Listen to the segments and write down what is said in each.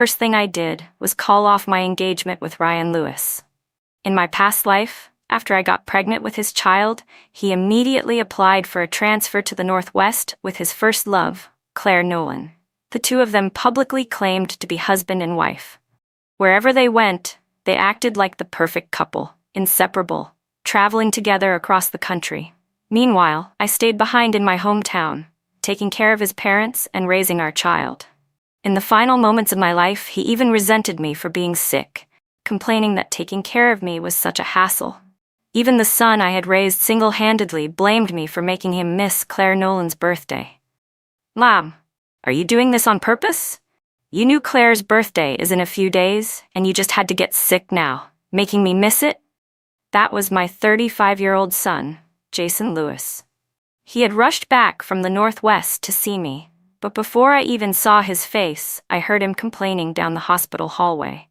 First thing I did was call off my engagement with Ryan Lewis. In my past life, after I got pregnant with his child, he immediately applied for a transfer to the Northwest with his first love, Claire Nolan. The two of them publicly claimed to be husband and wife. Wherever they went, they acted like the perfect couple, inseparable, traveling together across the country. Meanwhile, I stayed behind in my hometown, taking care of his parents and raising our child. In the final moments of my life, he even resented me for being sick, complaining that taking care of me was such a hassle. Even the son I had raised single-handedly blamed me for making him miss Claire Nolan's birthday. "Mom, are you doing this on purpose? You knew Claire's birthday is in a few days, and you just had to get sick now, making me miss it?" That was my 35-year-old son, Jason Lewis. He had rushed back from the Northwest to see me, but before I even saw his face, I heard him complaining down the hospital hallway.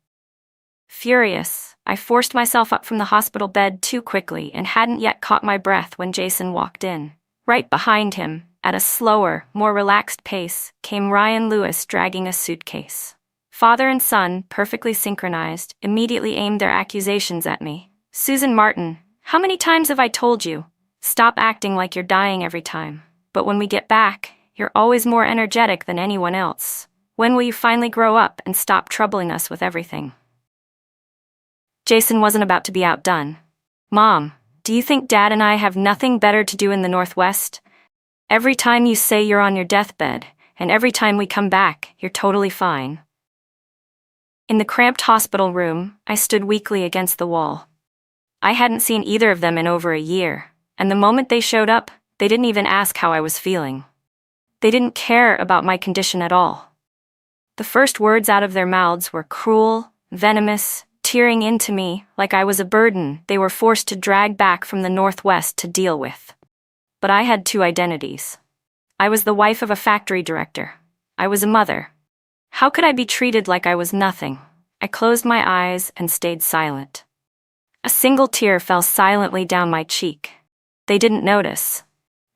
Furious, I forced myself up from the hospital bed too quickly and hadn't yet caught my breath when Jason walked in. Right behind him, at a slower, more relaxed pace, came Ryan Lewis dragging a suitcase. Father and son, perfectly synchronized, immediately aimed their accusations at me. "Susan Martin, how many times have I told you? Stop acting like you're dying every time. But when we get back, you're always more energetic than anyone else. When will you finally grow up and stop troubling us with everything?" Jason wasn't about to be outdone. "Mom, do you think Dad and I have nothing better to do in the Northwest? Every time you say you're on your deathbed, and every time we come back, you're totally fine." In the cramped hospital room, I stood weakly against the wall. I hadn't seen either of them in over a year, and the moment they showed up, they didn't even ask how I was feeling. They didn't care about my condition at all. The first words out of their mouths were cruel, venomous, tearing into me like I was a burden they were forced to drag back from the Northwest to deal with. But I had two identities. I was the wife of a factory director. I was a mother. How could I be treated like I was nothing? I closed my eyes and stayed silent. A single tear fell silently down my cheek. They didn't notice.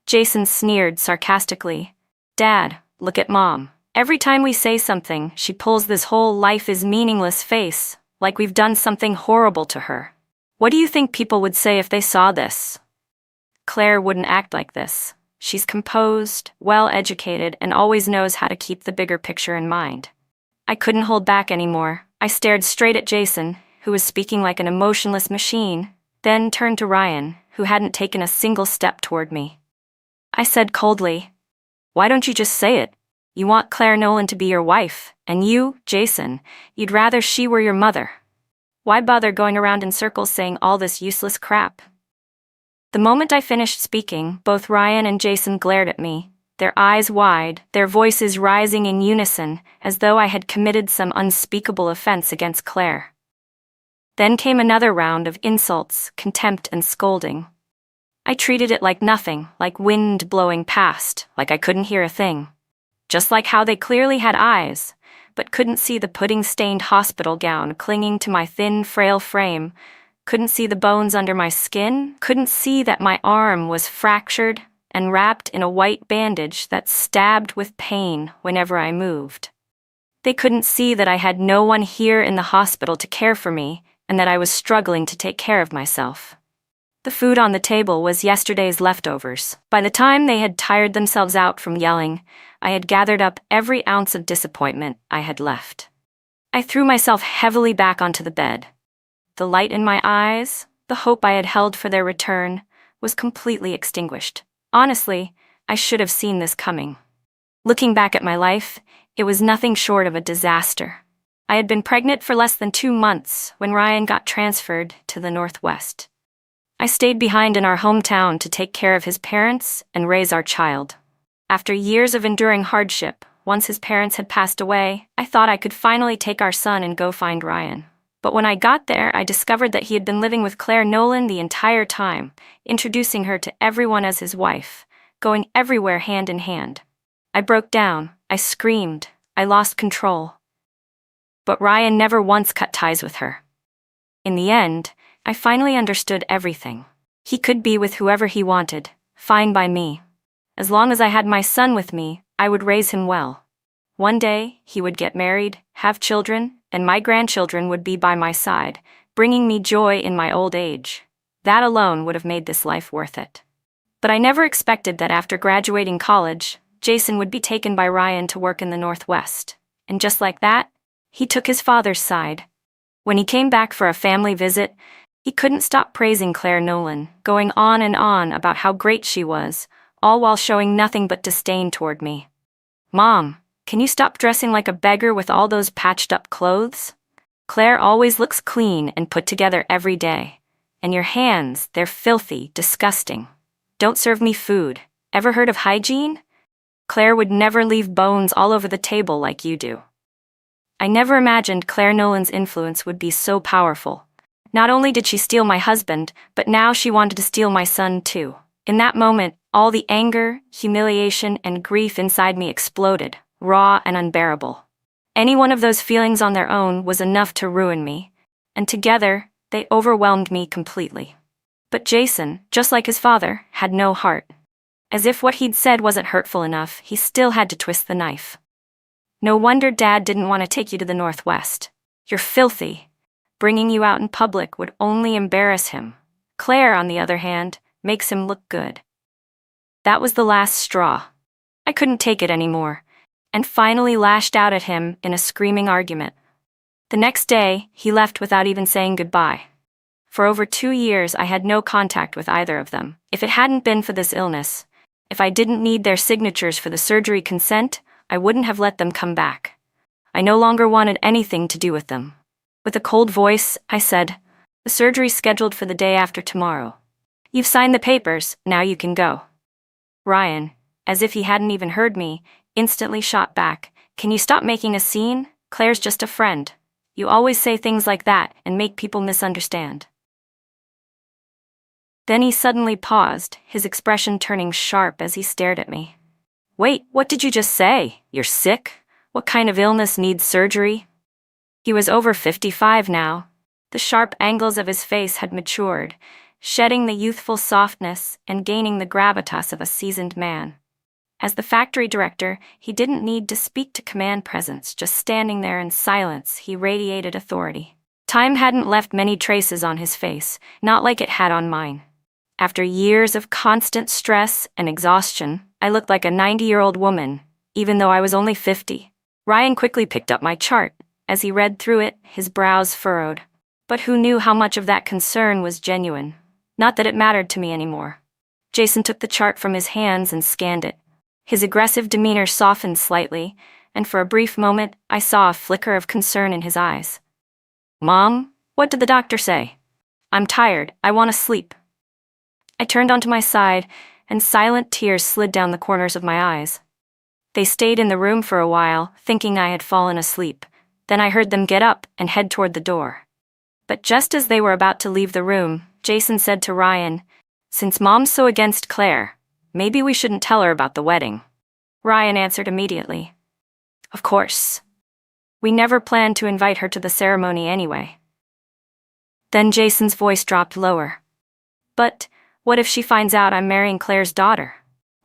Jason sneered sarcastically. "Dad, look at Mom. Every time we say something, she pulls this whole life is meaningless face, like we've done something horrible to her. What do you think people would say if they saw this? Claire wouldn't act like this. She's composed, well-educated, and always knows how to keep the bigger picture in mind." I couldn't hold back anymore. I stared straight at Jason, who was speaking like an emotionless machine, then turned to Ryan, who hadn't taken a single step toward me. I said coldly, "Why don't you just say it? You want Claire Nolan to be your wife, and you, Jason, you'd rather she were your mother. Why bother going around in circles saying all this useless crap?" The moment I finished speaking, both Ryan and Jason glared at me, their eyes wide, their voices rising in unison, as though I had committed some unspeakable offense against Claire. Then came another round of insults, contempt, and scolding. I treated it like nothing, like wind blowing past, like I couldn't hear a thing. Just like how they clearly had eyes, but couldn't see the pudding-stained hospital gown clinging to my thin, frail frame, couldn't see the bones under my skin, couldn't see that my arm was fractured and wrapped in a white bandage that stabbed with pain whenever I moved. They couldn't see that I had no one here in the hospital to care for me and that I was struggling to take care of myself. The food on the table was yesterday's leftovers. By the time they had tired themselves out from yelling, I had gathered up every ounce of disappointment I had left. I threw myself heavily back onto the bed. The light in my eyes, the hope I had held for their return, was completely extinguished. Honestly, I should have seen this coming. Looking back at my life, it was nothing short of a disaster. I had been pregnant for less than 2 months when Ryan got transferred to the Northwest. I stayed behind in our hometown to take care of his parents and raise our child. After years of enduring hardship, once his parents had passed away, I thought I could finally take our son and go find Ryan. But when I got there, I discovered that he had been living with Claire Nolan the entire time, introducing her to everyone as his wife, going everywhere hand in hand. I broke down, I screamed, I lost control. But Ryan never once cut ties with her. In the end, I finally understood everything. He could be with whoever he wanted, fine by me. As long as I had my son with me, I would raise him well. One day, he would get married, have children, and my grandchildren would be by my side, bringing me joy in my old age. That alone would have made this life worth it. But I never expected that after graduating college, Jason would be taken by Ryan to work in the Northwest. And just like that, he took his father's side. When he came back for a family visit, he couldn't stop praising Claire Nolan, going on and on about how great she was, all while showing nothing but disdain toward me. "Mom, can you stop dressing like a beggar with all those patched-up clothes? Claire always looks clean and put together every day. And your hands, they're filthy, disgusting. Don't serve me food. Ever heard of hygiene? Claire would never leave bones all over the table like you do." I never imagined Claire Nolan's influence would be so powerful. Not only did she steal my husband, but now she wanted to steal my son too. In that moment, all the anger, humiliation, and grief inside me exploded, raw and unbearable. Any one of those feelings on their own was enough to ruin me, and together, they overwhelmed me completely. But Jason, just like his father, had no heart. As if what he'd said wasn't hurtful enough, he still had to twist the knife. "No wonder Dad didn't want to take you to the Northwest. You're filthy. Bringing you out in public would only embarrass him. Claire, on the other hand, makes him look good." That was the last straw. I couldn't take it anymore, and finally lashed out at him in a screaming argument. The next day, he left without even saying goodbye. For over 2 years, I had no contact with either of them. If it hadn't been for this illness, if I didn't need their signatures for the surgery consent, I wouldn't have let them come back. I no longer wanted anything to do with them. With a cold voice, I said, "The surgery's scheduled for the day after tomorrow. You've signed the papers, now you can go." Ryan, as if he hadn't even heard me, instantly shot back, "Can you stop making a scene? Claire's just a friend. You always say things like that and make people misunderstand." Then he suddenly paused, his expression turning sharp as he stared at me. "Wait, what did you just say? You're sick? What kind of illness needs surgery?" He was over 55 now. The sharp angles of his face had matured, shedding the youthful softness and gaining the gravitas of a seasoned man. As the factory director, he didn't need to speak to command presence, just standing there in silence, he radiated authority. Time hadn't left many traces on his face, not like it had on mine. After years of constant stress and exhaustion, I looked like a 90-year-old woman, even though I was only 50. Ryan quickly picked up my chart. As he read through it, his brows furrowed. But who knew how much of that concern was genuine? Not that it mattered to me anymore. Jason took the chart from his hands and scanned it. His aggressive demeanor softened slightly, and for a brief moment, I saw a flicker of concern in his eyes. "Mom, what did the doctor say?" "I'm tired. I want to sleep." I turned onto my side, and silent tears slid down the corners of my eyes. They stayed in the room for a while, thinking I had fallen asleep. Then I heard them get up and head toward the door. But just as they were about to leave the room, Jason said to Ryan, "Since Mom's so against Claire, maybe we shouldn't tell her about the wedding." Ryan answered immediately, "Of course. We never planned to invite her to the ceremony anyway." Then Jason's voice dropped lower. "But what if she finds out I'm marrying Claire's daughter?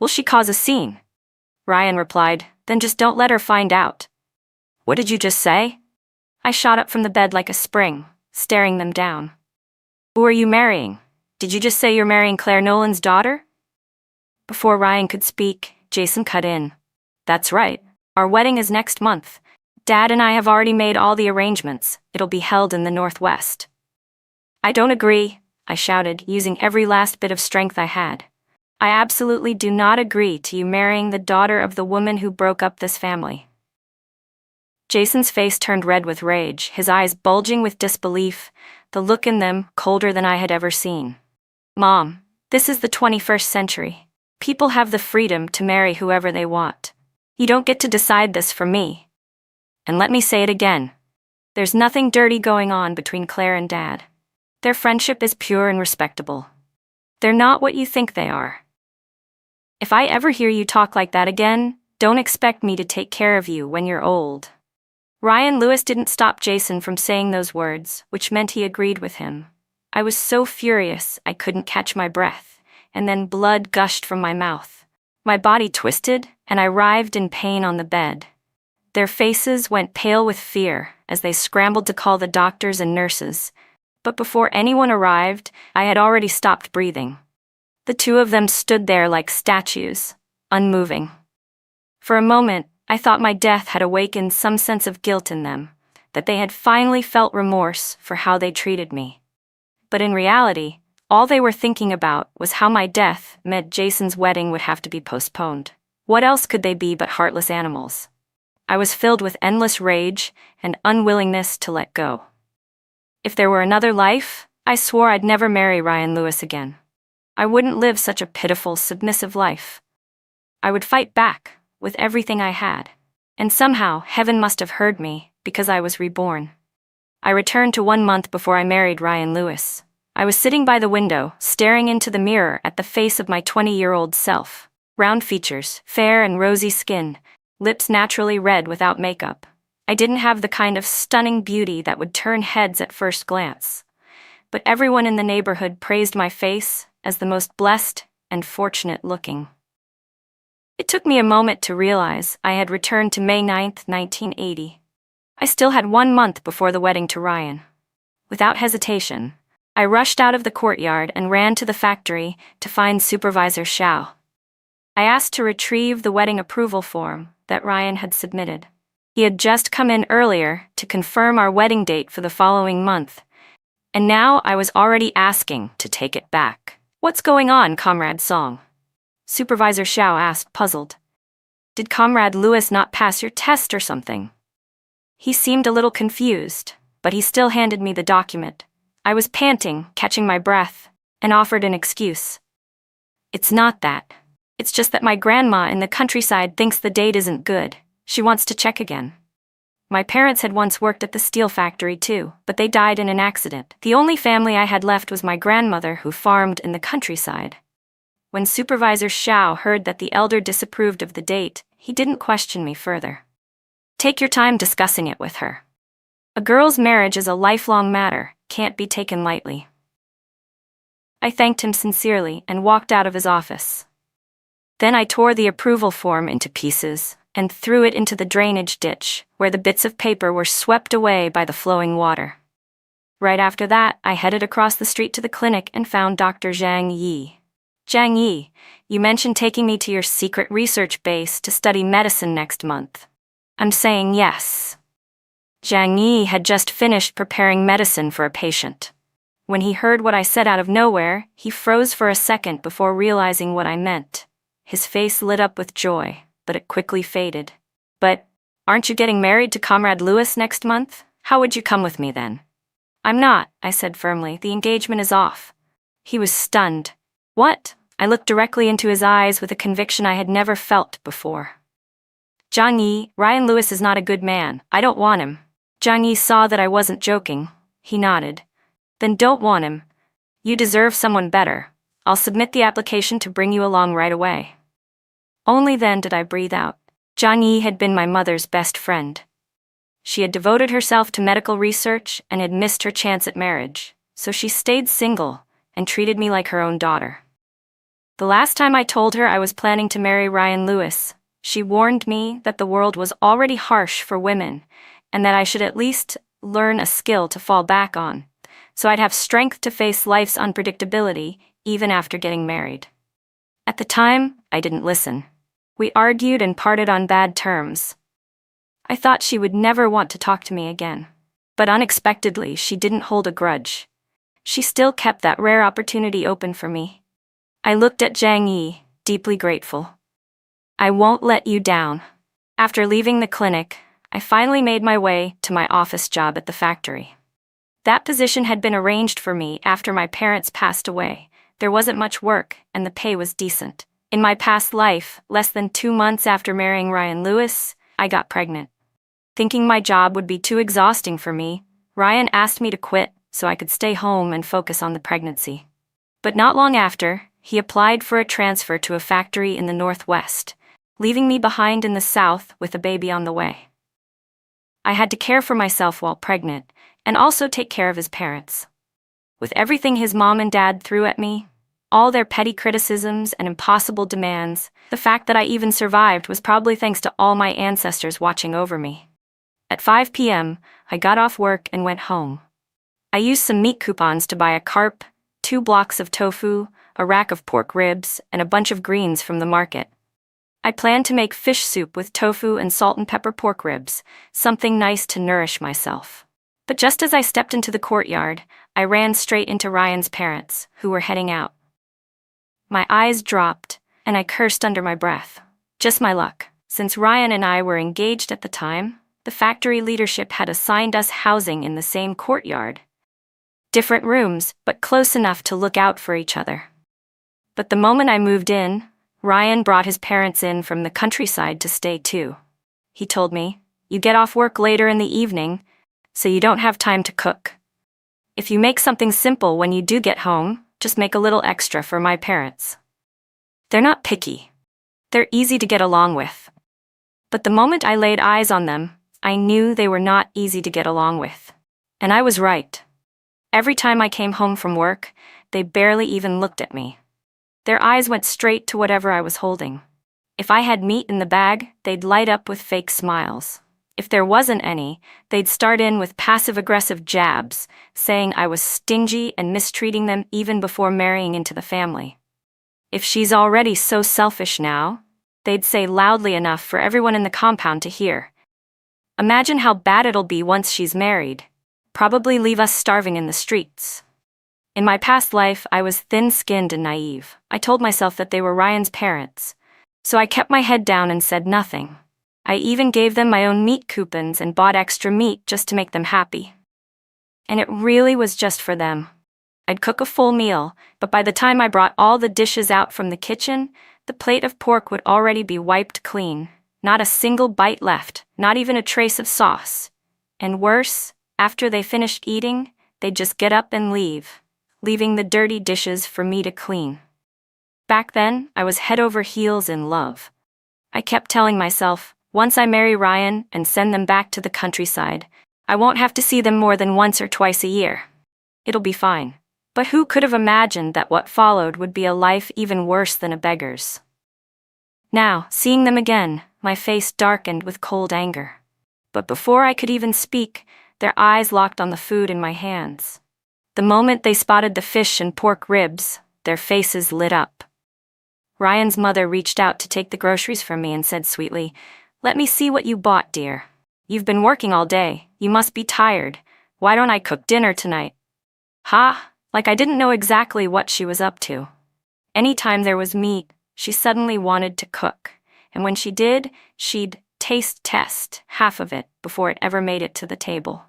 Will she cause a scene?" Ryan replied, "Then just don't let her find out." "What did you just say?" I shot up from the bed like a spring, staring them down. "Who are you marrying? Did you just say you're marrying Claire Nolan's daughter?" Before Ryan could speak, Jason cut in. "That's right. Our wedding is next month. Dad and I have already made all the arrangements. It'll be held in the Northwest." "I don't agree," I shouted, using every last bit of strength I had. "I absolutely do not agree to you marrying the daughter of the woman who broke up this family." Jason's face turned red with rage, his eyes bulging with disbelief, the look in them colder than I had ever seen. "Mom, this is the 21st century. People have the freedom to marry whoever they want. You don't get to decide this for me. And let me say it again. There's nothing dirty going on between Claire and Dad. Their friendship is pure and respectable. They're not what you think they are. If I ever hear you talk like that again, don't expect me to take care of you when you're old." Ryan Lewis didn't stop Jason from saying those words, which meant he agreed with him. I was so furious I couldn't catch my breath, and then blood gushed from my mouth. My body twisted, and I writhed in pain on the bed. Their faces went pale with fear as they scrambled to call the doctors and nurses. But before anyone arrived, I had already stopped breathing. The two of them stood there like statues, unmoving. For a moment, I thought my death had awakened some sense of guilt in them, that they had finally felt remorse for how they treated me. But in reality, all they were thinking about was how my death meant Jason's wedding would have to be postponed. What else could they be but heartless animals? I was filled with endless rage and unwillingness to let go. If there were another life, I swore I'd never marry Ryan Lewis again. I wouldn't live such a pitiful, submissive life. I would fight back with everything I had. And somehow, heaven must have heard me, because I was reborn. I returned to 1 month before I married Ryan Lewis. I was sitting by the window, staring into the mirror at the face of my 20-year-old self. Round features, fair and rosy skin, lips naturally red without makeup. I didn't have the kind of stunning beauty that would turn heads at first glance. But everyone in the neighborhood praised my face as the most blessed and fortunate looking. It took me a moment to realize I had returned to May 9th, 1980. I still had 1 month before the wedding to Ryan. Without hesitation, I rushed out of the courtyard and ran to the factory to find Supervisor Shao. I asked to retrieve the wedding approval form that Ryan had submitted. He had just come in earlier to confirm our wedding date for the following month, and now I was already asking to take it back. "What's going on, Comrade Song?" Supervisor Shao asked, puzzled. "Did Comrade Lewis not pass your test or something?" He seemed a little confused, but he still handed me the document. I was panting, catching my breath, and offered an excuse. "It's not that. It's just that my grandma in the countryside thinks the date isn't good. She wants to check again." My parents had once worked at the steel factory too, but they died in an accident. The only family I had left was my grandmother, who farmed in the countryside. When Supervisor Shao heard that the elder disapproved of the date, he didn't question me further. "Take your time discussing it with her. A girl's marriage is a lifelong matter, can't be taken lightly." I thanked him sincerely and walked out of his office. Then I tore the approval form into pieces and threw it into the drainage ditch, where the bits of paper were swept away by the flowing water. Right after that, I headed across the street to the clinic and found Dr. Zhang Yi. "Zhang Yi, you mentioned taking me to your secret research base to study medicine next month." "I'm saying yes." Zhang Yi had just finished preparing medicine for a patient. When he heard what I said out of nowhere, he froze for a second before realizing what I meant. His face lit up with joy, but it quickly faded. "But, aren't you getting married to Comrade Lewis next month? How would you come with me then?" "I'm not," I said firmly. "The engagement is off." He was stunned. "What?" I looked directly into his eyes with a conviction I had never felt before. "Zhang Yi, Ryan Lewis is not a good man. I don't want him." Zhang Yi saw that I wasn't joking. He nodded. "Then don't want him. You deserve someone better. I'll submit the application to bring you along right away." Only then did I breathe out. Zhang Yi had been my mother's best friend. She had devoted herself to medical research and had missed her chance at marriage, so she stayed single and treated me like her own daughter. The last time I told her I was planning to marry Ryan Lewis, she warned me that the world was already harsh for women and that I should at least learn a skill to fall back on, so I'd have strength to face life's unpredictability even after getting married. At the time, I didn't listen. We argued and parted on bad terms. I thought she would never want to talk to me again. But unexpectedly, she didn't hold a grudge. She still kept that rare opportunity open for me. I looked at Zhang Yi, deeply grateful. "I won't let you down." After leaving the clinic, I finally made my way to my office job at the factory. That position had been arranged for me after my parents passed away. There wasn't much work, and the pay was decent. In my past life, less than 2 months after marrying Ryan Lewis, I got pregnant. Thinking my job would be too exhausting for me, Ryan asked me to quit so I could stay home and focus on the pregnancy. But not long after, he applied for a transfer to a factory in the Northwest, leaving me behind in the South with a baby on the way. I had to care for myself while pregnant, and also take care of his parents. With everything his mom and dad threw at me, All their petty criticisms and impossible demands, the fact that I even survived was probably thanks to all my ancestors watching over me. At 5 p.m., I got off work and went home. I used some meat coupons to buy a carp, 2 blocks of tofu, a rack of pork ribs, and a bunch of greens from the market. I planned to make fish soup with tofu and salt and pepper pork ribs, something nice to nourish myself. But just as I stepped into the courtyard, I ran straight into Ryan's parents, who were heading out. My eyes dropped, and I cursed under my breath. Just my luck. Since Ryan and I were engaged at the time, the factory leadership had assigned us housing in the same courtyard. Different rooms, but close enough to look out for each other. But the moment I moved in, Ryan brought his parents in from the countryside to stay too. He told me, "You get off work later in the evening, so you don't have time to cook. If you make something simple when you do get home, just make a little extra for my parents. They're not picky. They're easy to get along with." But the moment I laid eyes on them, I knew they were not easy to get along with. And I was right. Every time I came home from work, they barely even looked at me. Their eyes went straight to whatever I was holding. If I had meat in the bag, they'd light up with fake smiles. If there wasn't any, they'd start in with passive-aggressive jabs, saying I was stingy and mistreating them even before marrying into the family. If she's already so selfish now, they'd say loudly enough for everyone in the compound to hear. Imagine how bad it'll be once she's married. Probably leave us starving in the streets. In my past life, I was thin-skinned and naive. I told myself that they were Ryan's parents, so I kept my head down and said nothing. I even gave them my own meat coupons and bought extra meat just to make them happy. And it really was just for them. I'd cook a full meal, but by the time I brought all the dishes out from the kitchen, the plate of pork would already be wiped clean. Not a single bite left, not even a trace of sauce. And worse, after they finished eating, they'd just get up and leave, leaving the dirty dishes for me to clean. Back then, I was head over heels in love. I kept telling myself, once I marry Ryan and send them back to the countryside, I won't have to see them more than once or twice a year. It'll be fine. But who could have imagined that what followed would be a life even worse than a beggar's? Now, seeing them again, my face darkened with cold anger. But before I could even speak, their eyes locked on the food in my hands. The moment they spotted the fish and pork ribs, their faces lit up. Ryan's mother reached out to take the groceries from me and said sweetly, "Let me see what you bought, dear. You've been working all day. You must be tired. Why don't I cook dinner tonight?" Ha! Like I didn't know exactly what she was up to. Anytime there was meat, she suddenly wanted to cook. And when she did, she'd taste test half of it before it ever made it to the table.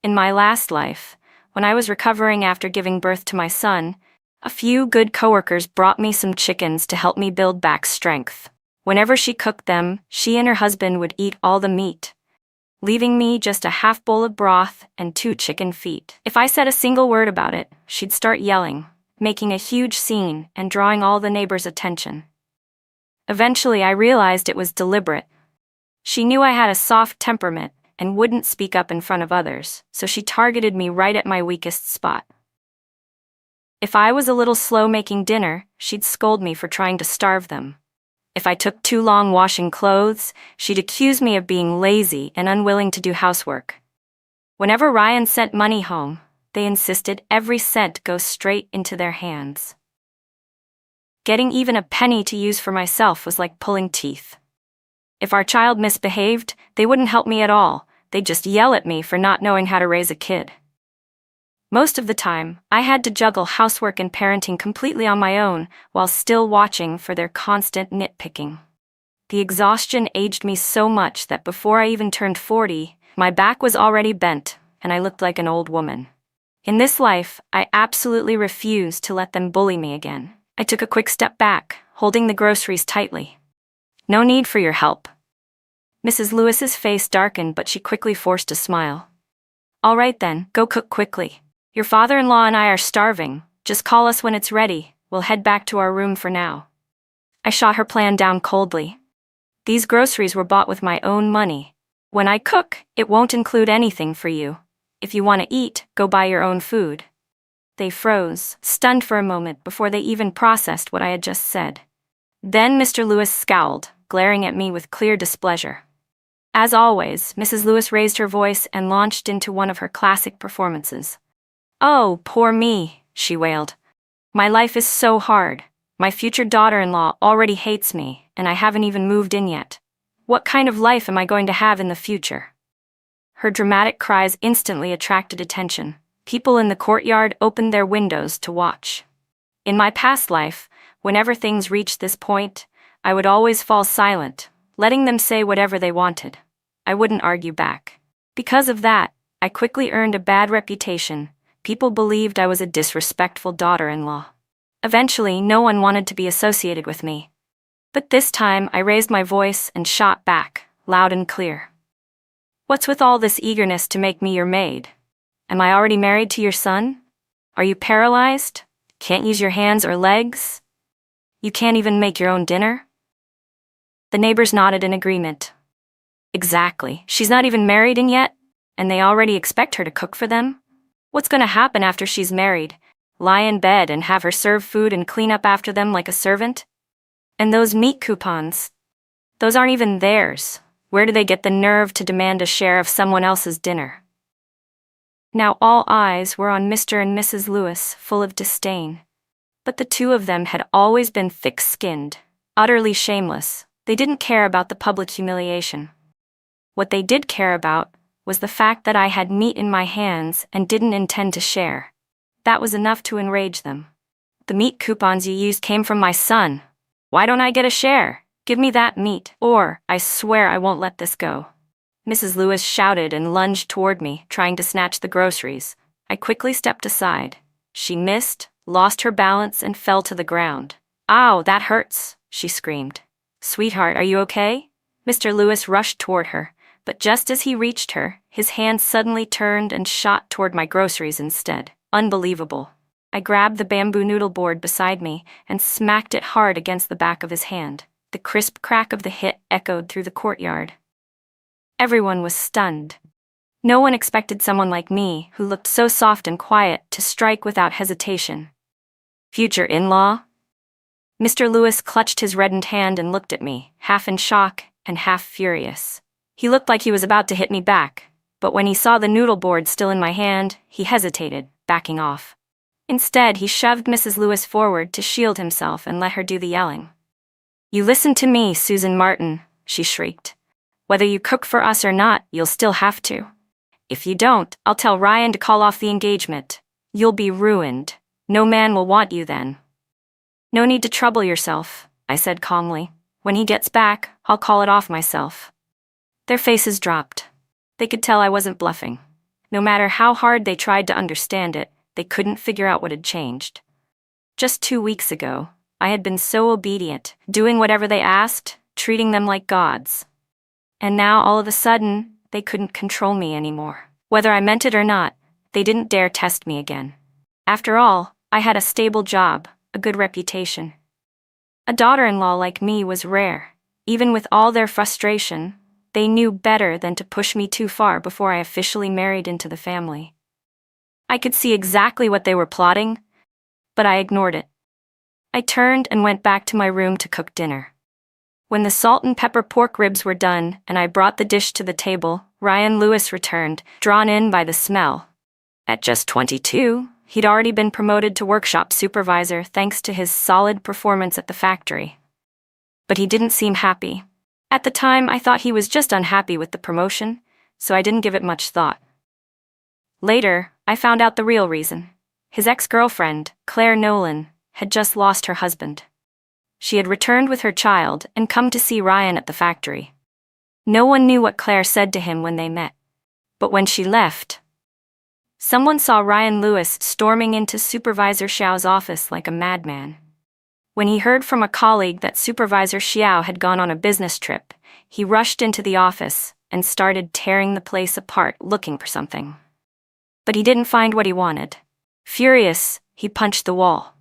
In my last life, when I was recovering after giving birth to my son, a few good coworkers brought me some chickens to help me build back strength. Whenever she cooked them, she and her husband would eat all the meat, leaving me just a half bowl of broth and 2 chicken feet. If I said a single word about it, she'd start yelling, making a huge scene and drawing all the neighbors' attention. Eventually, I realized it was deliberate. She knew I had a soft temperament and wouldn't speak up in front of others, so she targeted me right at my weakest spot. If I was a little slow making dinner, she'd scold me for trying to starve them. If I took too long washing clothes, she'd accuse me of being lazy and unwilling to do housework. Whenever Ryan sent money home, they insisted every cent go straight into their hands. Getting even a penny to use for myself was like pulling teeth. If our child misbehaved, they wouldn't help me at all. They'd just yell at me for not knowing how to raise a kid. Most of the time, I had to juggle housework and parenting completely on my own while still watching for their constant nitpicking. The exhaustion aged me so much that before I even turned 40, my back was already bent and I looked like an old woman. In this life, I absolutely refused to let them bully me again. I took a quick step back, holding the groceries tightly. "No need for your help." Mrs. Lewis's face darkened, but she quickly forced a smile. "All right then, go cook quickly. Your father-in-law and I are starving. Just call us when it's ready. We'll head back to our room for now." I shot her plan down coldly. These groceries were bought with my own money. When I cook, it won't include anything for you. If you want to eat, go buy your own food. They froze, stunned for a moment before they even processed what I had just said. Then Mr. Lewis scowled, glaring at me with clear displeasure. As always, Mrs. Lewis raised her voice and launched into one of her classic performances. "Oh, poor me," she wailed. "My life is so hard. My future daughter-in-law already hates me, and I haven't even moved in yet. What kind of life am I going to have in the future?" Her dramatic cries instantly attracted attention. People in the courtyard opened their windows to watch. In my past life, whenever things reached this point, I would always fall silent, letting them say whatever they wanted. I wouldn't argue back. Because of that, I quickly earned a bad reputation. People believed I was a disrespectful daughter-in-law. Eventually, no one wanted to be associated with me. But this time, I raised my voice and shot back, loud and clear. "What's with all this eagerness to make me your maid? Am I already married to your son? Are you paralyzed? Can't use your hands or legs? You can't even make your own dinner?" The neighbors nodded in agreement. "Exactly. She's not even married in yet, and they already expect her to cook for them? What's going to happen after she's married? Lie in bed and have her serve food and clean up after them like a servant? And those meat coupons? Those aren't even theirs. Where do they get the nerve to demand a share of someone else's dinner?" Now all eyes were on Mr. and Mrs. Lewis, full of disdain. But the two of them had always been thick-skinned, utterly shameless. They didn't care about the public humiliation. What they did care about was the fact that I had meat in my hands and didn't intend to share. That was enough to enrage them. "The meat coupons you used came from my son. Why don't I get a share? Give me that meat, or I swear I won't let this go." Mrs. Lewis shouted and lunged toward me, trying to snatch the groceries. I quickly stepped aside. She missed, lost her balance, and fell to the ground. "Ow, that hurts," she screamed. "Sweetheart, are you okay?" Mr. Lewis rushed toward her, but just as he reached her, his hand suddenly turned and shot toward my groceries instead. Unbelievable. I grabbed the bamboo noodle board beside me and smacked it hard against the back of his hand. The crisp crack of the hit echoed through the courtyard. Everyone was stunned. No one expected someone like me, who looked so soft and quiet, to strike without hesitation. "Future in-law?" Mr. Lewis clutched his reddened hand and looked at me, half in shock and half furious. He looked like he was about to hit me back, but when he saw the noodle board still in my hand, he hesitated, backing off. Instead, he shoved Mrs. Lewis forward to shield himself and let her do the yelling. "You listen to me, Susan Martin," she shrieked. "Whether you cook for us or not, you'll still have to. If you don't, I'll tell Ryan to call off the engagement. You'll be ruined. No man will want you then." "No need to trouble yourself," I said calmly. "When he gets back, I'll call it off myself." Their faces dropped. They could tell I wasn't bluffing. No matter how hard they tried to understand it, they couldn't figure out what had changed. Just 2 weeks ago, I had been so obedient, doing whatever they asked, treating them like gods. And now, all of a sudden, they couldn't control me anymore. Whether I meant it or not, they didn't dare test me again. After all, I had a stable job, a good reputation. A daughter-in-law like me was rare. Even with all their frustration, they knew better than to push me too far before I officially married into the family. I could see exactly what they were plotting, but I ignored it. I turned and went back to my room to cook dinner. When the salt and pepper pork ribs were done and I brought the dish to the table, Ryan Lewis returned, drawn in by the smell. At just 22, he'd already been promoted to workshop supervisor thanks to his solid performance at the factory. But he didn't seem happy. At the time, I thought he was just unhappy with the promotion, so I didn't give it much thought. Later, I found out the real reason. His ex-girlfriend, Claire Nolan, had just lost her husband. She had returned with her child and come to see Ryan at the factory. No one knew what Claire said to him when they met. But when she left, someone saw Ryan Lewis storming into Supervisor Xiao's office like a madman. When he heard from a colleague that Supervisor Xiao had gone on a business trip, he rushed into the office and started tearing the place apart looking for something. But he didn't find what he wanted. Furious, he punched the wall.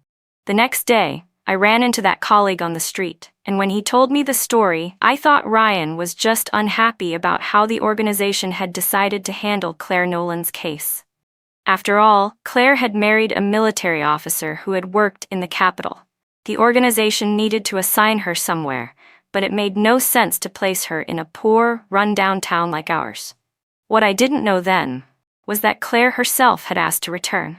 The next day, I ran into that colleague on the street, and when he told me the story, I thought Ryan was just unhappy about how the organization had decided to handle Claire Nolan's case. After all, Claire had married a military officer who had worked in the capital. The organization needed to assign her somewhere, but it made no sense to place her in a poor, run-down town like ours. What I didn't know then was that Claire herself had asked to return.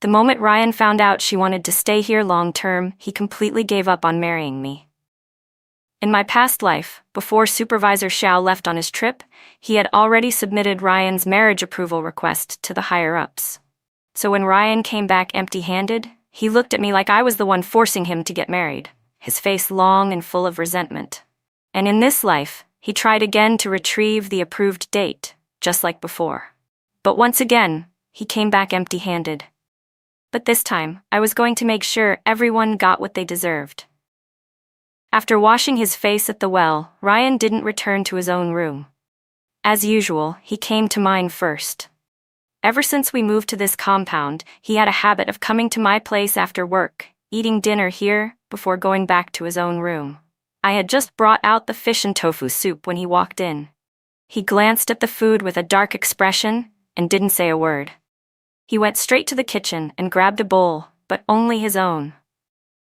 The moment Ryan found out she wanted to stay here long-term, he completely gave up on marrying me. In my past life, before Supervisor Xiao left on his trip, he had already submitted Ryan's marriage approval request to the higher-ups. So when Ryan came back empty-handed, he looked at me like I was the one forcing him to get married, his face long and full of resentment. And in this life, he tried again to retrieve the approved date, just like before. But once again, he came back empty-handed. But this time, I was going to make sure everyone got what they deserved. After washing his face at the well, Ryan didn't return to his own room. As usual, he came to mine first. Ever since we moved to this compound, he had a habit of coming to my place after work, eating dinner here, before going back to his own room. I had just brought out the fish and tofu soup when he walked in. He glanced at the food with a dark expression and didn't say a word. He went straight to the kitchen and grabbed a bowl, but only his own.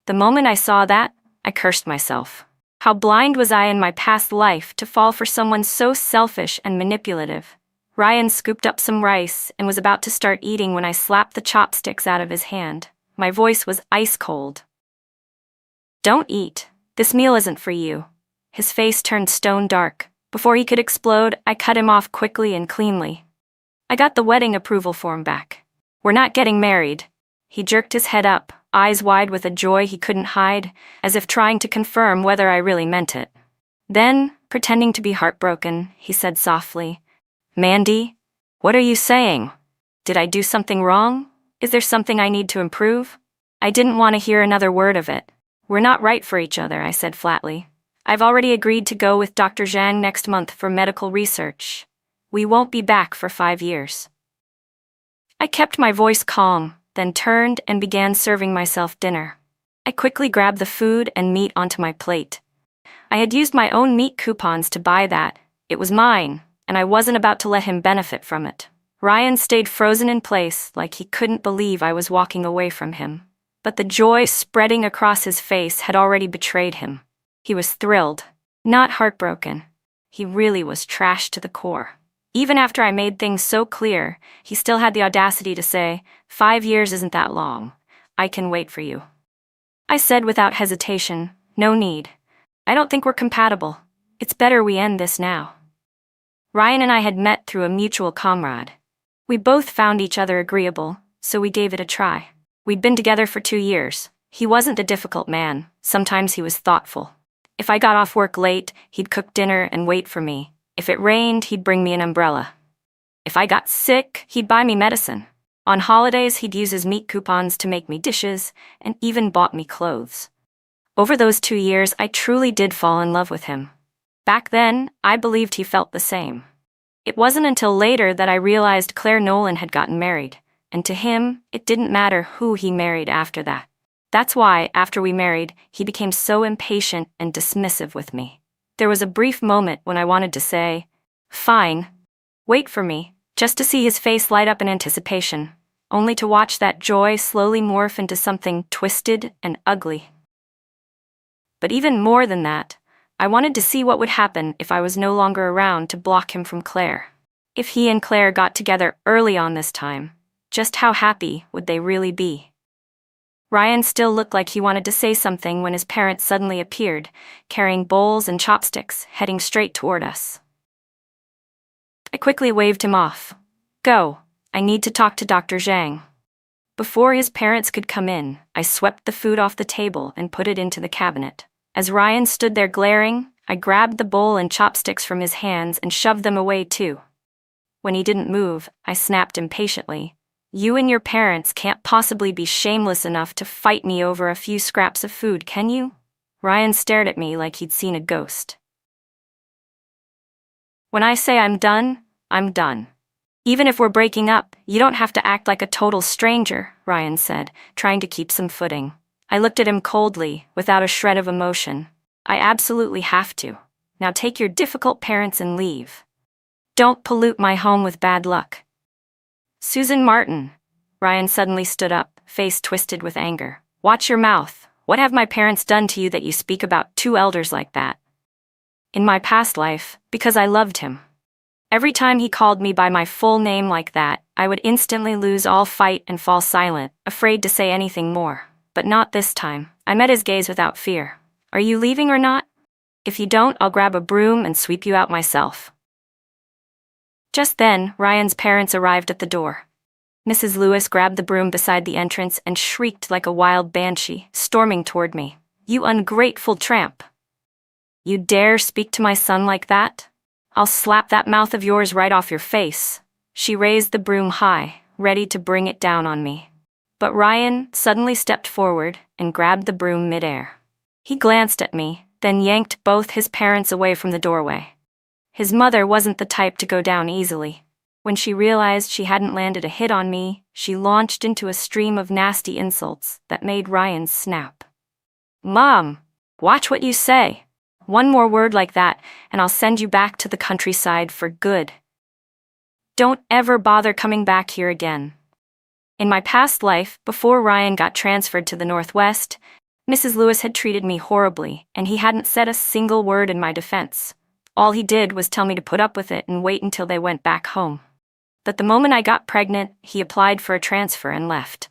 The moment I saw that, I cursed myself. How blind was I in my past life to fall for someone so selfish and manipulative? Ryan scooped up some rice and was about to start eating when I slapped the chopsticks out of his hand. My voice was ice cold. "Don't eat. This meal isn't for you." His face turned stone dark. Before he could explode, I cut him off quickly and cleanly. "I got the wedding approval form back. We're not getting married." He jerked his head up, eyes wide with a joy he couldn't hide, as if trying to confirm whether I really meant it. Then, pretending to be heartbroken, he said softly, "Mandy, what are you saying? Did I do something wrong? Is there something I need to improve?" I didn't want to hear another word of it. "We're not right for each other," I said flatly. "I've already agreed to go with Dr. Zhang next month for medical research. We won't be back for 5 years." I kept my voice calm, then turned and began serving myself dinner. I quickly grabbed the food and meat onto my plate. I had used my own meat coupons to buy that. It was mine, and I wasn't about to let him benefit from it. Ryan stayed frozen in place like he couldn't believe I was walking away from him. But the joy spreading across his face had already betrayed him. He was thrilled, not heartbroken. He really was trashed to the core. Even after I made things so clear, he still had the audacity to say, 5 years isn't that long. I can wait for you." I said without hesitation, "No need. I don't think we're compatible. It's better we end this now." Ryan and I had met through a mutual comrade. We both found each other agreeable, so we gave it a try. We'd been together for 2 years. He wasn't a difficult man. Sometimes he was thoughtful. If I got off work late, he'd cook dinner and wait for me. If it rained, he'd bring me an umbrella. If I got sick, he'd buy me medicine. On holidays, he'd use his meat coupons to make me dishes, and even bought me clothes. Over those 2 years, I truly did fall in love with him. Back then, I believed he felt the same. It wasn't until later that I realized Claire Nolan had gotten married, and to him, it didn't matter who he married after that. That's why, after we married, he became so impatient and dismissive with me. There was a brief moment when I wanted to say, "Fine, wait for me," just to see his face light up in anticipation, only to watch that joy slowly morph into something twisted and ugly. But even more than that, I wanted to see what would happen if I was no longer around to block him from Claire. If he and Claire got together early on this time, just how happy would they really be? Ryan still looked like he wanted to say something when his parents suddenly appeared, carrying bowls and chopsticks, heading straight toward us. I quickly waved him off. "Go, I need to talk to Dr. Zhang." Before his parents could come in, I swept the food off the table and put it into the cabinet. As Ryan stood there glaring, I grabbed the bowl and chopsticks from his hands and shoved them away too. When he didn't move, I snapped impatiently, "You and your parents can't possibly be shameless enough to fight me over a few scraps of food, can you?" Ryan stared at me like he'd seen a ghost. "When I say I'm done, I'm done. Even if we're breaking up, you don't have to act like a total stranger," Ryan said, trying to keep some footing. I looked at him coldly, without a shred of emotion. "I absolutely have to. Now take your difficult parents and leave. Don't pollute my home with bad luck." Susan Martin. Ryan suddenly stood up, face twisted with anger. Watch your mouth. What have my parents done to you that you speak about two elders like that? In my past life, because I loved him. Every time he called me by my full name like that, I would instantly lose all fight and fall silent, afraid to say anything more. But not this time. I met his gaze without fear. Are you leaving or not? If you don't, I'll grab a broom and sweep you out myself. Just then, Ryan's parents arrived at the door. Mrs. Lewis grabbed the broom beside the entrance and shrieked like a wild banshee, storming toward me. You ungrateful tramp! You dare speak to my son like that? I'll slap that mouth of yours right off your face. She raised the broom high, ready to bring it down on me. But Ryan suddenly stepped forward and grabbed the broom midair. He glanced at me, then yanked both his parents away from the doorway. His mother wasn't the type to go down easily. When she realized she hadn't landed a hit on me, she launched into a stream of nasty insults that made Ryan snap. Mom, watch what you say. One more word like that, and I'll send you back to the countryside for good. Don't ever bother coming back here again. In my past life, before Ryan got transferred to the Northwest, Mrs. Lewis had treated me horribly, and he hadn't said a single word in my defense. All he did was tell me to put up with it and wait until they went back home. But the moment I got pregnant, he applied for a transfer and left.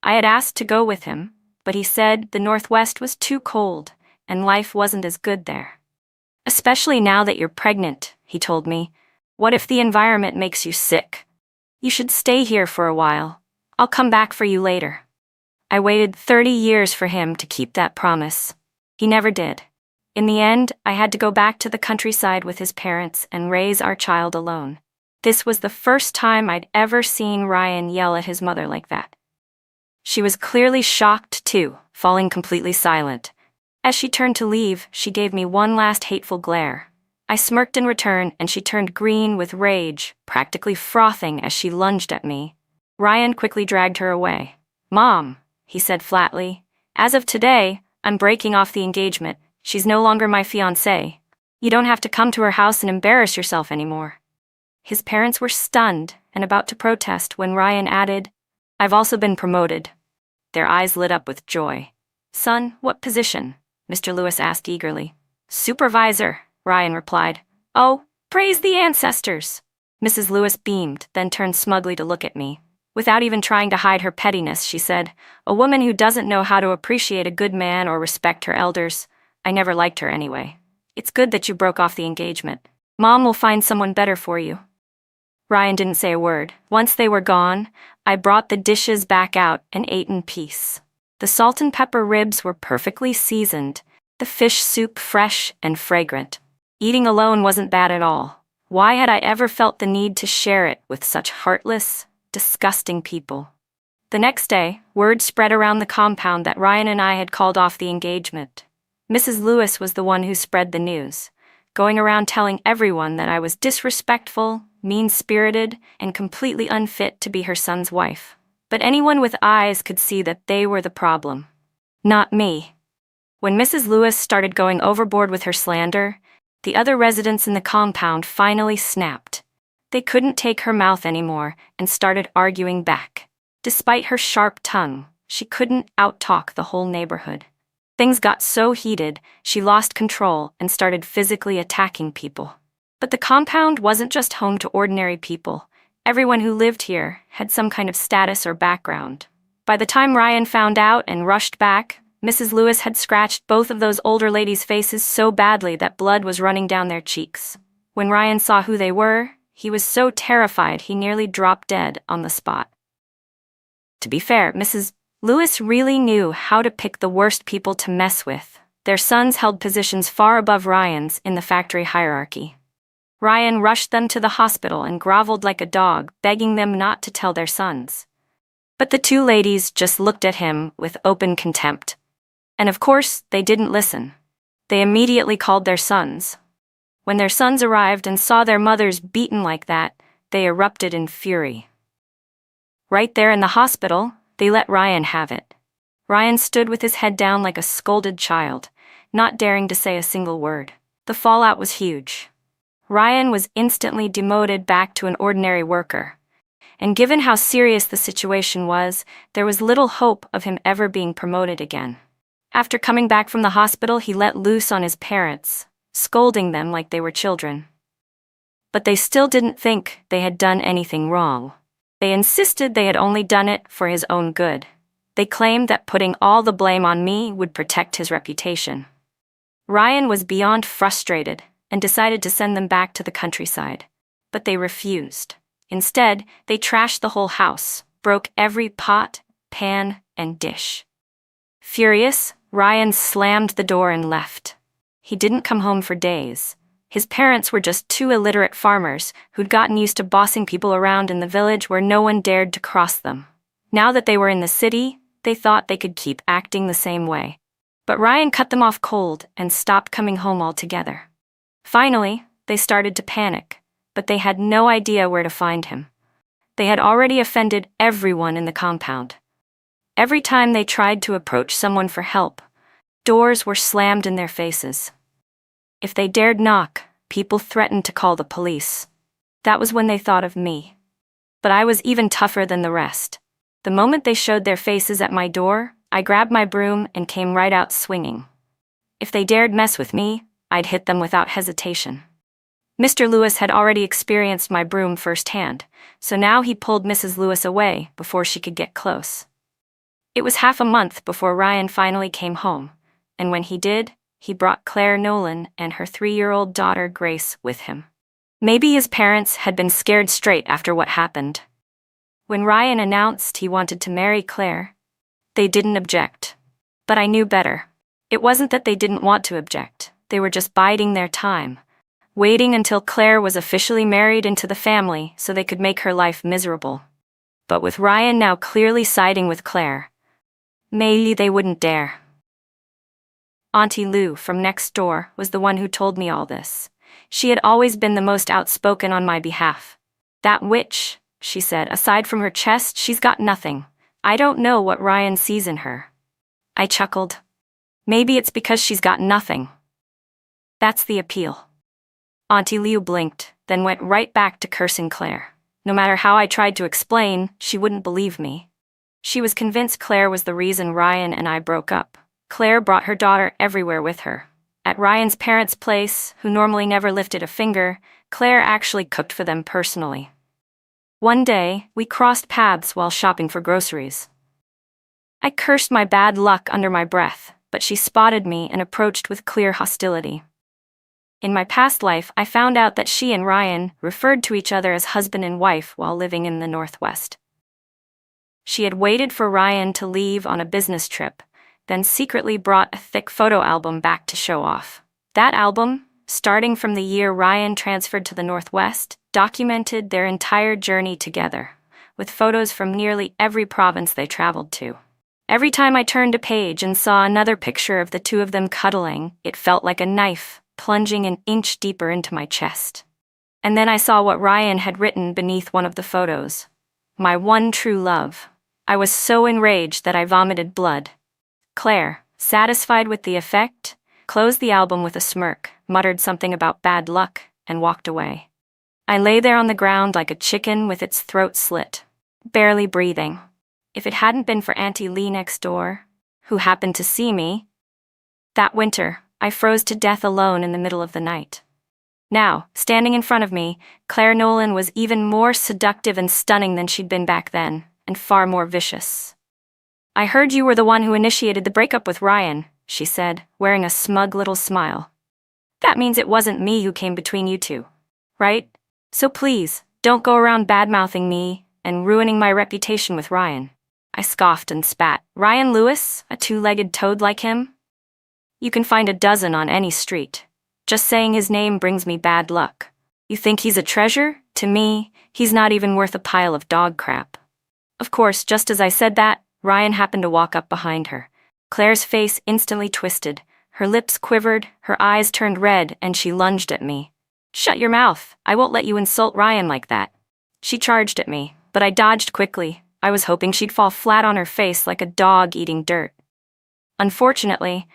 I had asked to go with him, but he said the Northwest was too cold, and life wasn't as good there. Especially now that you're pregnant, he told me. What if the environment makes you sick? You should stay here for a while. I'll come back for you later. I waited 30 years for him to keep that promise. He never did. In the end, I had to go back to the countryside with his parents and raise our child alone. This was the first time I'd ever seen Ryan yell at his mother like that. She was clearly shocked too, falling completely silent. As she turned to leave, she gave me one last hateful glare. I smirked in return, and she turned green with rage, practically frothing as she lunged at me. Ryan quickly dragged her away. Mom, he said flatly, as of today, I'm breaking off the engagement. She's no longer my fiancée. You don't have to come to her house and embarrass yourself anymore. His parents were stunned and about to protest when Ryan added, I've also been promoted. Their eyes lit up with joy. Son, what position? Mr. Lewis asked eagerly. Supervisor, Ryan replied. Oh, praise the ancestors. Mrs. Lewis beamed, then turned smugly to look at me. Without even trying to hide her pettiness, she said, a woman who doesn't know how to appreciate a good man or respect her elders. I never liked her anyway. It's good that you broke off the engagement. Mom will find someone better for you. Ryan didn't say a word. Once they were gone, I brought the dishes back out and ate in peace. The salt and pepper ribs were perfectly seasoned, the fish soup fresh and fragrant. Eating alone wasn't bad at all. Why had I ever felt the need to share it with such heartless, disgusting people? The next day, word spread around the compound that Ryan and I had called off the engagement. Mrs. Lewis was the one who spread the news, going around telling everyone that I was disrespectful, mean-spirited, and completely unfit to be her son's wife. But anyone with eyes could see that they were the problem, not me. When Mrs. Lewis started going overboard with her slander, the other residents in the compound finally snapped. They couldn't take her mouth anymore and started arguing back. Despite her sharp tongue, she couldn't out-talk the whole neighborhood. Things got so heated, she lost control and started physically attacking people. But the compound wasn't just home to ordinary people. Everyone who lived here had some kind of status or background. By the time Ryan found out and rushed back, Mrs. Lewis had scratched both of those older ladies' faces so badly that blood was running down their cheeks. When Ryan saw who they were, he was so terrified he nearly dropped dead on the spot. To be fair, Mrs. Lewis really knew how to pick the worst people to mess with. Their sons held positions far above Ryan's in the factory hierarchy. Ryan rushed them to the hospital and groveled like a dog, begging them not to tell their sons. But the two ladies just looked at him with open contempt. And of course, they didn't listen. They immediately called their sons. When their sons arrived and saw their mothers beaten like that, they erupted in fury. Right there in the hospital, they let Ryan have it. Ryan stood with his head down like a scolded child, not daring to say a single word. The fallout was huge. Ryan was instantly demoted back to an ordinary worker, and given how serious the situation was, there was little hope of him ever being promoted again. After coming back from the hospital, he let loose on his parents, scolding them like they were children. But they still didn't think they had done anything wrong. They insisted they had only done it for his own good. They claimed that putting all the blame on me would protect his reputation. Ryan was beyond frustrated and decided to send them back to the countryside, but they refused. Instead, they trashed the whole house, broke every pot, pan, and dish. Furious, Ryan slammed the door and left. He didn't come home for days. His parents were just two illiterate farmers who'd gotten used to bossing people around in the village where no one dared to cross them. Now that they were in the city, they thought they could keep acting the same way. But Ryan cut them off cold and stopped coming home altogether. Finally, they started to panic, but they had no idea where to find him. They had already offended everyone in the compound. Every time they tried to approach someone for help, doors were slammed in their faces. If they dared knock, people threatened to call the police. That was when they thought of me. But I was even tougher than the rest. The moment they showed their faces at my door, I grabbed my broom and came right out swinging. If they dared mess with me, I'd hit them without hesitation. Mr. Lewis had already experienced my broom firsthand, so now he pulled Mrs. Lewis away before she could get close. It was half a month before Ryan finally came home, and when he did, he brought Claire Nolan and her 3-year-old daughter Grace with him. Maybe his parents had been scared straight after what happened. When Ryan announced he wanted to marry Claire, they didn't object. But I knew better. It wasn't that they didn't want to object. They were just biding their time, waiting until Claire was officially married into the family so they could make her life miserable. But with Ryan now clearly siding with Claire, maybe they wouldn't dare. Auntie Lou from next door was the one who told me all this. She had always been the most outspoken on my behalf. That witch, she said, aside from her chest, she's got nothing. I don't know what Ryan sees in her. I chuckled. Maybe it's because she's got nothing. That's the appeal. Auntie Lou blinked, then went right back to cursing Claire. No matter how I tried to explain, she wouldn't believe me. She was convinced Claire was the reason Ryan and I broke up. Claire brought her daughter everywhere with her. At Ryan's parents' place, who normally never lifted a finger, Claire actually cooked for them personally. One day, we crossed paths while shopping for groceries. I cursed my bad luck under my breath, but she spotted me and approached with clear hostility. In my past life, I found out that she and Ryan referred to each other as husband and wife while living in the Northwest. She had waited for Ryan to leave on a business trip, then secretly brought a thick photo album back to show off. That album, starting from the year Ryan transferred to the Northwest, documented their entire journey together, with photos from nearly every province they traveled to. Every time I turned a page and saw another picture of the two of them cuddling, it felt like a knife plunging an inch deeper into my chest. And then I saw what Ryan had written beneath one of the photos. My one true love. I was so enraged that I vomited blood. Claire, satisfied with the effect, closed the album with a smirk, muttered something about bad luck, and walked away. I lay there on the ground like a chicken with its throat slit, barely breathing. If it hadn't been for Auntie Lee next door, who happened to see me, that winter, I froze to death alone in the middle of the night. Now, standing in front of me, Claire Nolan was even more seductive and stunning than she'd been back then, and far more vicious. I heard you were the one who initiated the breakup with Ryan, she said, wearing a smug little smile. That means it wasn't me who came between you two, right? So please, don't go around bad-mouthing me and ruining my reputation with Ryan. I scoffed and spat. Ryan Lewis, a two-legged toad like him? You can find a dozen on any street. Just saying his name brings me bad luck. You think he's a treasure? To me, he's not even worth a pile of dog crap. Of course, just as I said that, Ryan happened to walk up behind her. Claire's face instantly twisted. Her lips quivered, her eyes turned red, and she lunged at me. Shut your mouth. I won't let you insult Ryan like that. She charged at me, but I dodged quickly. I was hoping she'd fall flat on her face like a dog eating dirt. Unfortunately,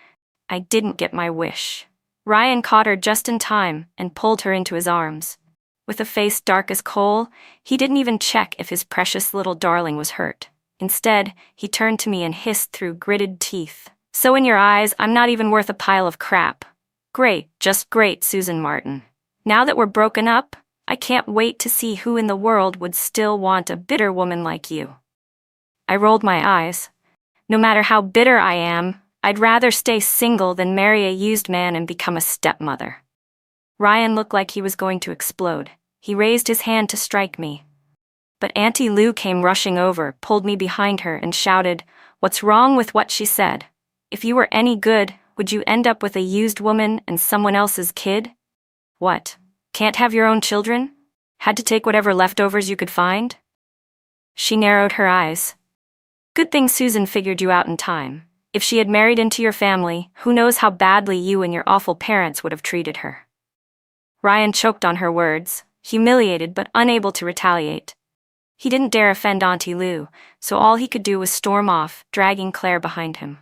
I didn't get my wish. Ryan caught her just in time and pulled her into his arms. With a face dark as coal, he didn't even check if his precious little darling was hurt. Instead, he turned to me and hissed through gritted teeth. "So in your eyes, I'm not even worth a pile of crap. Great, just great, Susan Martin. Now that we're broken up, I can't wait to see who in the world would still want a bitter woman like you." I rolled my eyes. No matter how bitter I am, I'd rather stay single than marry a used man and become a stepmother. Ryan looked like he was going to explode. He raised his hand to strike me. But Auntie Lou came rushing over, pulled me behind her, and shouted, "What's wrong with what she said? If you were any good, would you end up with a used woman and someone else's kid? What? Can't have your own children? Had to take whatever leftovers you could find?" She narrowed her eyes. "Good thing Susan figured you out in time. If she had married into your family, who knows how badly you and your awful parents would have treated her." Ryan choked on her words, humiliated but unable to retaliate. He didn't dare offend Auntie Lou, so all he could do was storm off, dragging Claire behind him.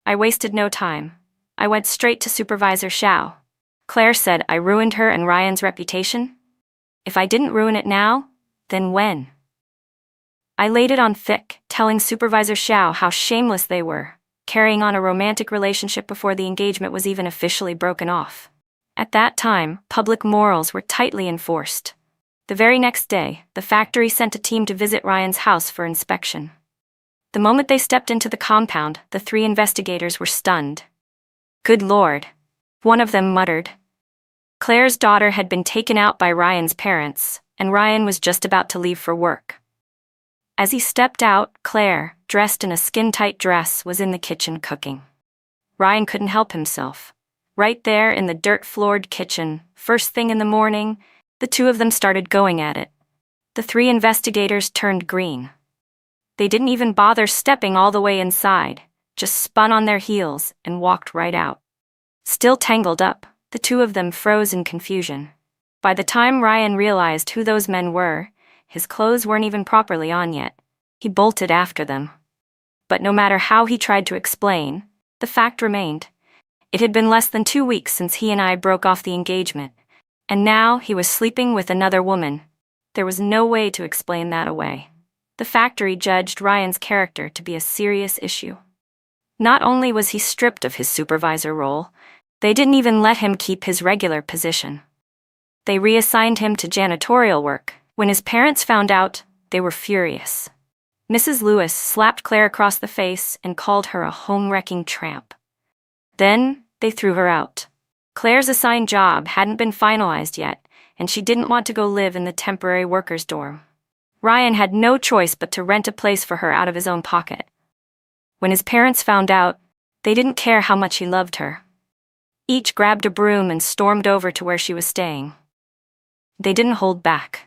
I wasted no time. I went straight to Supervisor Shao. Claire said I ruined her and Ryan's reputation. If I didn't ruin it now, then when? I laid it on thick, telling Supervisor Shao how shameless they were, carrying on a romantic relationship before the engagement was even officially broken off. At that time, public morals were tightly enforced. The very next day, the factory sent a team to visit Ryan's house for inspection. The moment they stepped into the compound, the 3 investigators were stunned. "Good Lord," one of them muttered. Claire's daughter had been taken out by Ryan's parents, and Ryan was just about to leave for work. As he stepped out, Claire, dressed in a skin-tight dress, was in the kitchen cooking. Ryan couldn't help himself. Right there in the dirt-floored kitchen, first thing in the morning, the 2 of them started going at it. The 3 investigators turned green. They didn't even bother stepping all the way inside, just spun on their heels and walked right out. Still tangled up, the 2 of them froze in confusion. By the time Ryan realized who those men were, his clothes weren't even properly on yet. He bolted after them. But no matter how he tried to explain, the fact remained. It had been less than 2 weeks since he and I broke off the engagement, and now he was sleeping with another woman. There was no way to explain that away. The factory judged Ryan's character to be a serious issue. Not only was he stripped of his supervisor role, they didn't even let him keep his regular position. They reassigned him to janitorial work. When his parents found out, they were furious. Mrs. Lewis slapped Claire across the face and called her a home-wrecking tramp. Then, they threw her out. Claire's assigned job hadn't been finalized yet, and she didn't want to go live in the temporary workers' dorm. Ryan had no choice but to rent a place for her out of his own pocket. When his parents found out, they didn't care how much he loved her. Each grabbed a broom and stormed over to where she was staying. They didn't hold back.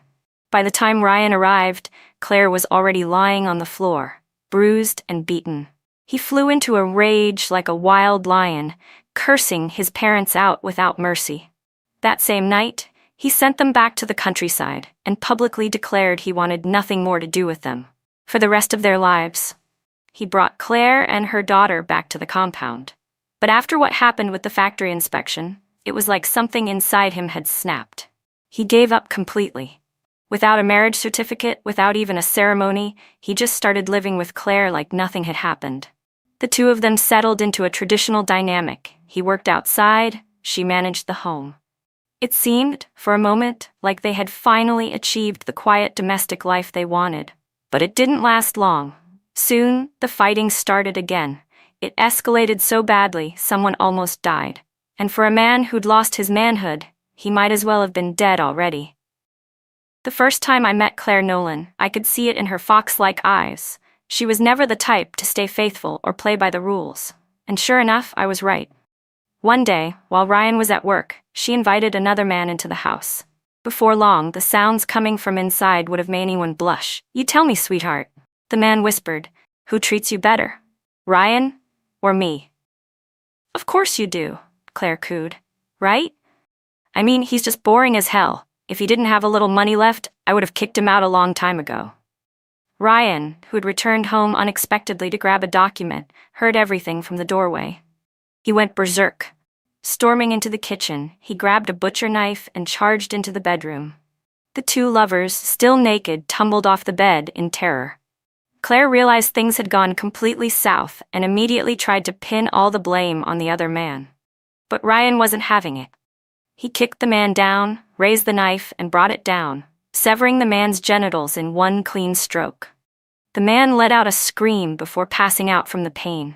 By the time Ryan arrived, Claire was already lying on the floor, bruised and beaten. He flew into a rage like a wild lion, cursing his parents out without mercy. That same night, he sent them back to the countryside and publicly declared he wanted nothing more to do with them for the rest of their lives. He brought Claire and her daughter back to the compound. But after what happened with the factory inspection, it was like something inside him had snapped. He gave up completely. Without a marriage certificate, without even a ceremony, he just started living with Claire like nothing had happened. The 2 of them settled into a traditional dynamic. He worked outside, she managed the home. It seemed, for a moment, like they had finally achieved the quiet domestic life they wanted. But it didn't last long. Soon, the fighting started again. It escalated so badly, someone almost died. And for a man who'd lost his manhood, he might as well have been dead already. The first time I met Claire Nolan, I could see it in her fox-like eyes. She was never the type to stay faithful or play by the rules. And sure enough, I was right. One day, while Ryan was at work, she invited another man into the house. Before long, the sounds coming from inside would have made anyone blush. "You tell me, sweetheart," the man whispered. "Who treats you better? Ryan or me?" "Of course you do," Claire cooed. "Right? I mean, he's just boring as hell. If he didn't have a little money left, I would have kicked him out a long time ago." Ryan, who had returned home unexpectedly to grab a document, heard everything from the doorway. He went berserk. Storming into the kitchen, he grabbed a butcher knife and charged into the bedroom. The two lovers, still naked, tumbled off the bed in terror. Claire realized things had gone completely south and immediately tried to pin all the blame on the other man. But Ryan wasn't having it. He kicked the man down, raised the knife, and brought it down, severing the man's genitals in one clean stroke. The man let out a scream before passing out from the pain.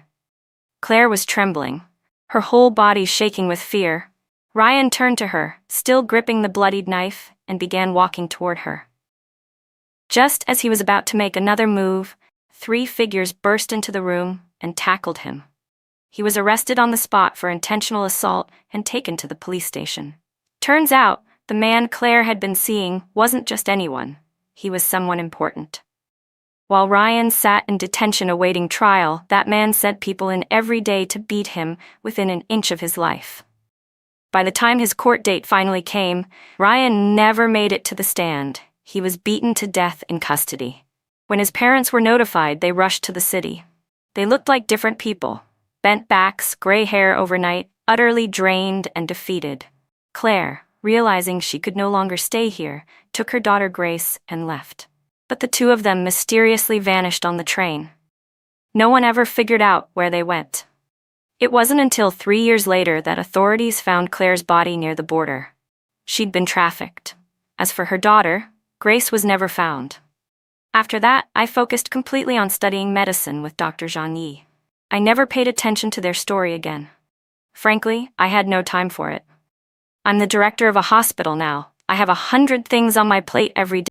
Claire was trembling, her whole body shaking with fear. Ryan turned to her, still gripping the bloodied knife, and began walking toward her. Just as he was about to make another move, 3 figures burst into the room and tackled him. He was arrested on the spot for intentional assault and taken to the police station. Turns out, the man Claire had been seeing wasn't just anyone. He was someone important. While Ryan sat in detention awaiting trial, that man sent people in every day to beat him within an inch of his life. By the time his court date finally came, Ryan never made it to the stand. He was beaten to death in custody. When his parents were notified, they rushed to the city. They looked like different people. Bent backs, gray hair overnight, utterly drained and defeated. Claire, realizing she could no longer stay here, took her daughter Grace and left. But the two of them mysteriously vanished on the train. No one ever figured out where they went. It wasn't until 3 years later that authorities found Claire's body near the border. She'd been trafficked. As for her daughter, Grace was never found. After that, I focused completely on studying medicine with Dr. Zhang Yi. I never paid attention to their story again. Frankly, I had no time for it. I'm the director of a hospital now. I have 100 things on my plate every day.